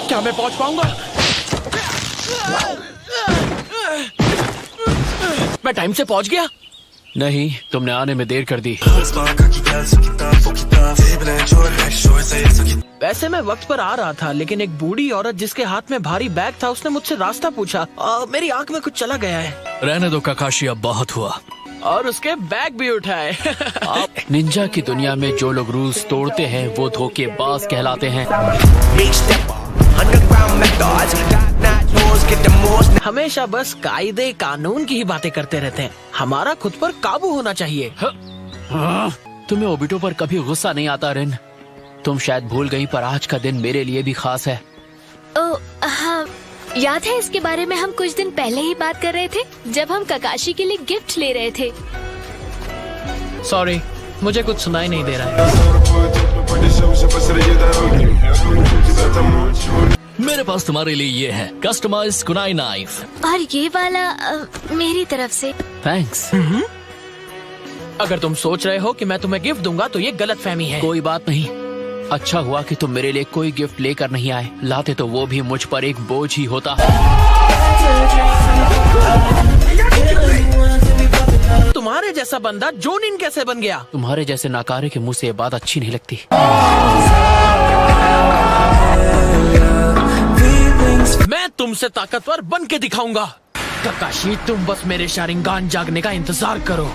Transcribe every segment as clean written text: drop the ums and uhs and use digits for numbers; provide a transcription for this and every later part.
क्या मैं पहुंच पाऊंगा? मैं टाइम से पहुंच गया? नहीं, तुमने आने में देर कर दी। वैसे मैं वक्त पर आ रहा था, लेकिन एक बूढ़ी औरत जिसके हाथ में भारी बैग था, उसने मुझसे रास्ता पूछा। मेरी आंख में कुछ चला गया है। रहने दो काकाशी, अब बहुत हुआ। और उसके बैग भी उठाए। निंजा की दुनिया में जो लोग रूल्स तोड़ते हैं वो धोखेबाज कहलाते हैं। हमेशा बस कायदे कानून की ही बातें करते रहते हैं। हमारा खुद पर काबू होना चाहिए। तुम्हें ओबिटो पर कभी गुस्सा नहीं आता रिन? तुम शायद भूल गई, पर आज का दिन मेरे लिए भी खास है। हाँ, याद है इसके बारे में हम कुछ दिन पहले ही बात कर रहे थे, जब हम काकाशी के लिए गिफ्ट ले रहे थे। सॉरी, मुझे कुछ सुनाई नहीं दे रहा है। मेरे पास तुम्हारे लिए ये है, कस्टमाइज्ड कुनाई नाइफ। और ये वाला मेरी तरफ से। थैंक्स। अगर तुम सोच रहे हो कि मैं तुम्हें गिफ्ट दूंगा तो ये गलत फहमी है। कोई बात नहीं, अच्छा हुआ कि तुम मेरे लिए कोई गिफ्ट लेकर नहीं आए। लाते तो वो भी मुझ पर एक बोझ ही होता। तुम्हारे जैसा बंदा जोनिन कैसे बन गया? तुम्हारे जैसे नाकारे के मुंह से ये बात अच्छी नहीं लगती। मैं तुमसे ताकतवर बन के दिखाऊंगा। काकाशी, तुम बस मेरे शारिंगान जागने का इंतजार करो।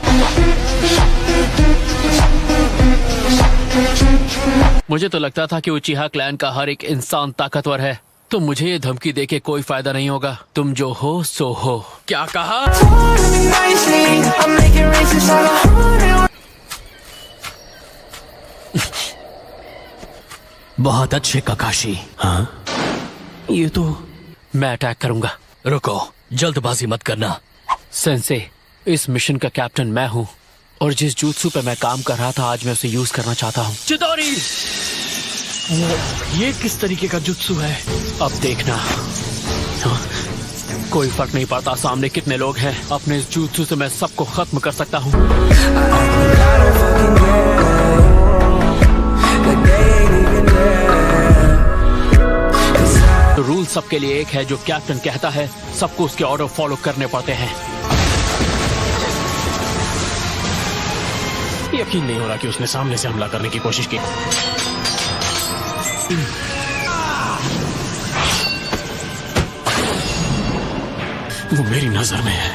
मुझे तो लगता था कि उचिहा क्लैन का हर एक इंसान ताकतवर है। तो मुझे ये धमकी देके कोई फायदा नहीं होगा। तुम जो हो सो हो। क्या कहा? बहुत अच्छे काकाशी। हाँ, ये तो मैं अटैक करूंगा। रुको, जल्दबाजी मत करना। सेंसे, इस मिशन का कैप्टन मैं हूँ, और जिस जूत्सु पे मैं काम कर रहा था आज मैं उसे यूज करना चाहता हूँ। चिदोरी! ये किस तरीके का जुत्सु है? अब देखना। हाँ, कोई फर्क नहीं पड़ता सामने कितने लोग हैं। अपने इस जूत्सु से मैं सबको खत्म कर सकता हूँ। तो रूल सबके लिए एक है, जो कैप्टन कहता है सबको उसके ऑर्डर फॉलो करने पड़ते हैं। यकीन नहीं हो रहा कि उसने सामने से हमला करने की कोशिश की। वो मेरी नजर में है।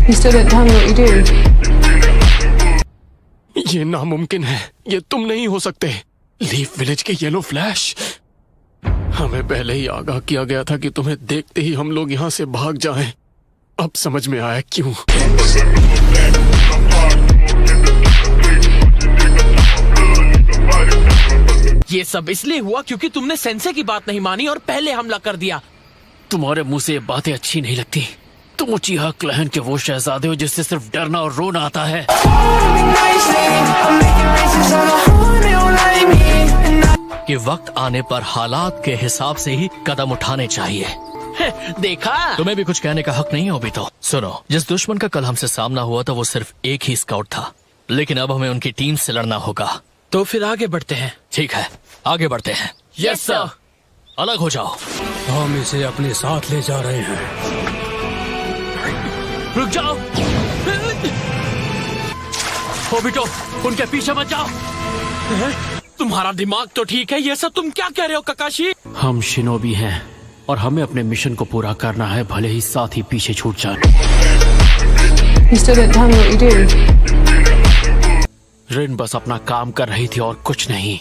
You still don't tell me what you do. ये नामुमकिन है, ये तुम नहीं हो सकते। लीफ विलेज के येलो फ्लैश, हमें पहले ही आगाह किया गया था कि तुम्हें देखते ही हम लोग यहाँ से भाग जाएं। अब समझ में आया क्यों। ये सब इसलिए हुआ क्योंकि तुमने सेंसे की बात नहीं मानी और पहले हमला कर दिया। तुम्हारे मुंह से ये बातें अच्छी नहीं लगती। तुम उचिहा क्लैन के वो शहजादे हो जिससे सिर्फ डरना और रोना आता है। कि वक्त आने पर हालात के हिसाब से ही कदम उठाने चाहिए। देखा? तुम्हें भी कुछ कहने का हक नहीं है अभी तो। सुनो, जिस दुश्मन का कल हमसे सामना हुआ था वो सिर्फ एक ही स्काउट था, लेकिन अब हमें उनकी टीम से लड़ना होगा। तो फिर आगे बढ़ते हैं। ठीक है, आगे बढ़ते हैं। Yes sir. अलग हो जाओ। हम इसे अपने साथ ले जा रहे हैं। रुक जाओ। ओबिटो, उनके पीछे मत जाओ। तुम्हारा दिमाग तो ठीक है, ये सब तुम क्या कह रहे हो काकाशी? हम शिनोबी हैं और हमें अपने मिशन को पूरा करना है, भले ही साथ ही पीछे छूट जाए। You still don't tell me what you do. रिन बस अपना काम कर रही थी और कुछ नहीं।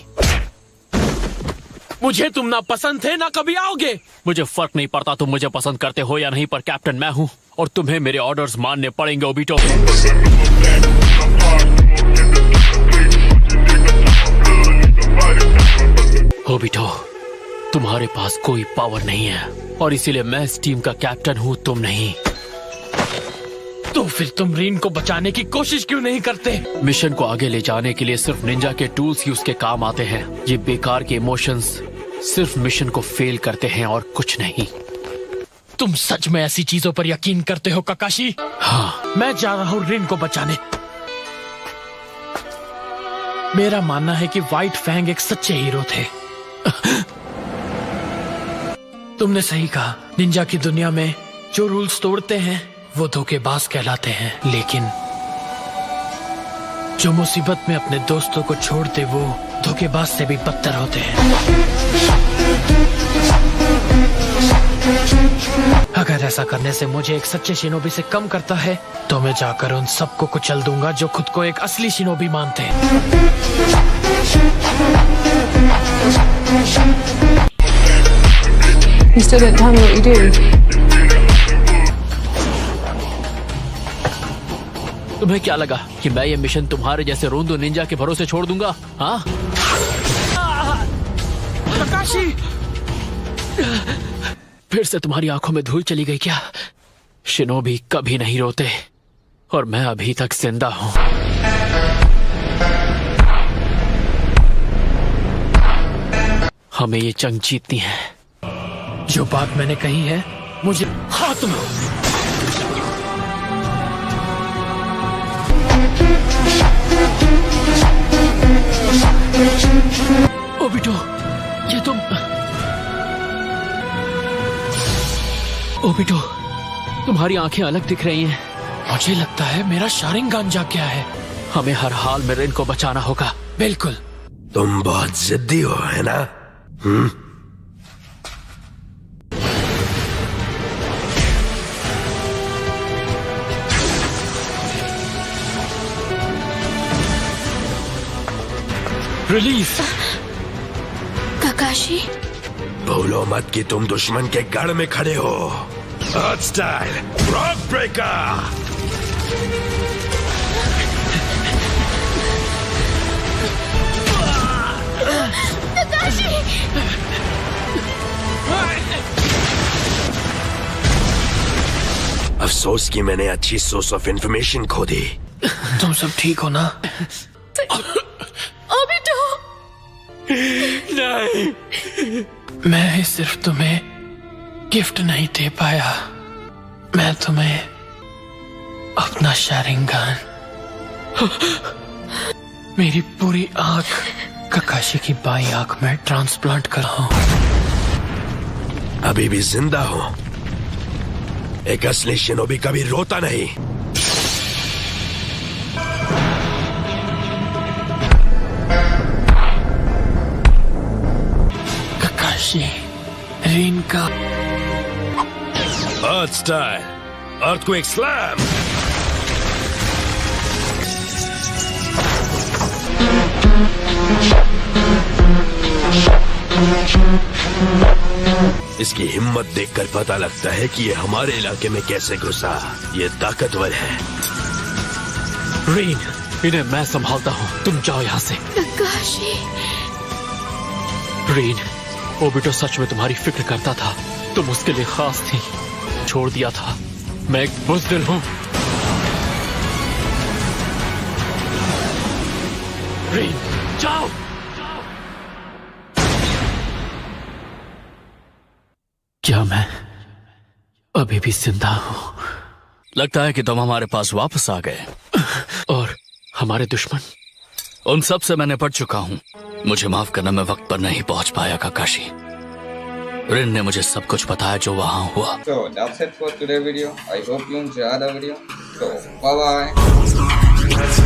मुझे तुम ना पसंद थे ना कभी आओगे। मुझे फर्क नहीं पड़ता तुम मुझे पसंद करते हो या नहीं, पर कैप्टन मैं हूँ और तुम्हें मेरे ऑर्डर्स मानने पड़ेंगे ओबिटो। ओबिटो, तुम्हारे पास कोई पावर नहीं है और इसीलिए मैं इस टीम का कैप्टन हूँ, तुम नहीं। तो फिर तुम रीन को बचाने की कोशिश क्यों नहीं करते? मिशन को आगे ले जाने के लिए सिर्फ निंजा के टूल्स ही उसके काम आते हैं। ये बेकार के इमोशंस सिर्फ मिशन को फेल करते हैं और कुछ नहीं। तुम सच में ऐसी चीजों पर यकीन करते हो काकाशी? हाँ। मैं जा रहा हूँ रीन को बचाने। मेरा मानना है कि व्हाइट फैंग एक सच्चे हीरो थे। तुमने सही कहा, निंजा की दुनिया में जो रूल्स तोड़ते हैं वो धोखेबाज कहलाते हैं, लेकिन जो मुसीबत में अपने दोस्तों को छोड़ते वो धोखेबाज से भी बदतर होते हैं। अगर ऐसा करने से मुझे एक सच्चे शिनोबी से कम करता है तो मैं जाकर उन सबको कुचल दूंगा जो खुद को एक असली शिनोबी मानते हैं। You still don't tell me what you do. तुम्हें क्या लगा कि मैं ये मिशन तुम्हारे जैसे रोंदो निंजा के भरोसे छोड़ दूंगा? हाँ? काकाशी! फिर से तुम्हारी आंखों में धूल चली गई क्या? शिनोबी कभी नहीं रोते और मैं अभी तक जिंदा हूँ। हमें ये जंग जीतनी है। जो बात मैंने कही है मुझे हाथ में। ओबिटो, ये तुम? ओबिटो, तुम्हारी आंखें अलग दिख रही हैं। मुझे लगता है मेरा शारिंगान जाग गया है। हमें हर हाल में रिन को बचाना होगा। बिल्कुल। तुम बहुत जिद्दी हो, है ना? रिलीफ। काकाशी, भूलो मत कि तुम दुश्मन के गढ़ में खड़े हो। अर्थ स्टाइल रॉक ब्रेकर। अफसोस कि मैंने अच्छी सोर्स ऑफ इंफॉर्मेशन खो दी। तुम सब ठीक हो ना? ओबिटो! नहीं, मैं सिर्फ तुम्हें गिफ्ट नहीं दे पाया, मैं तुम्हें अपना शारिंगान, मेरी पूरी आंख काकाशी की बाई आंख में ट्रांसप्लांट कर रहा हूं। अभी भी जिंदा हो। एक असली शिनोबी कभी रोता नहीं। काकाशी, रीन का अर्थ स्टाइल अर्थक्वेक स्लैम। इसकी हिम्मत देखकर पता लगता है कि ये हमारे इलाके में कैसे घुसा। ये ताकतवर है। रीन, इन्हें मैं संभालता हूँ, तुम जाओ यहाँ से। काकाशी, रीन, ओबिटो सच में तुम्हारी फिक्र करता था। तुम उसके लिए खास थी। छोड़ दिया था। मैं एक बुज़दिल हूँ। रीन, जाओ। क्या मैं अभी भी जिंदा हूँ? लगता है कि तुम हमारे पास वापस आ गए। और हमारे दुश्मन, उन सब से मैं निपट चुका हूँ। मुझे माफ करना, मैं वक्त पर नहीं पहुंच पाया काकाशी। रिन ने मुझे सब कुछ बताया जो वहां हुआ। So that's it for today's video. I hope you enjoyed the video. So bye bye.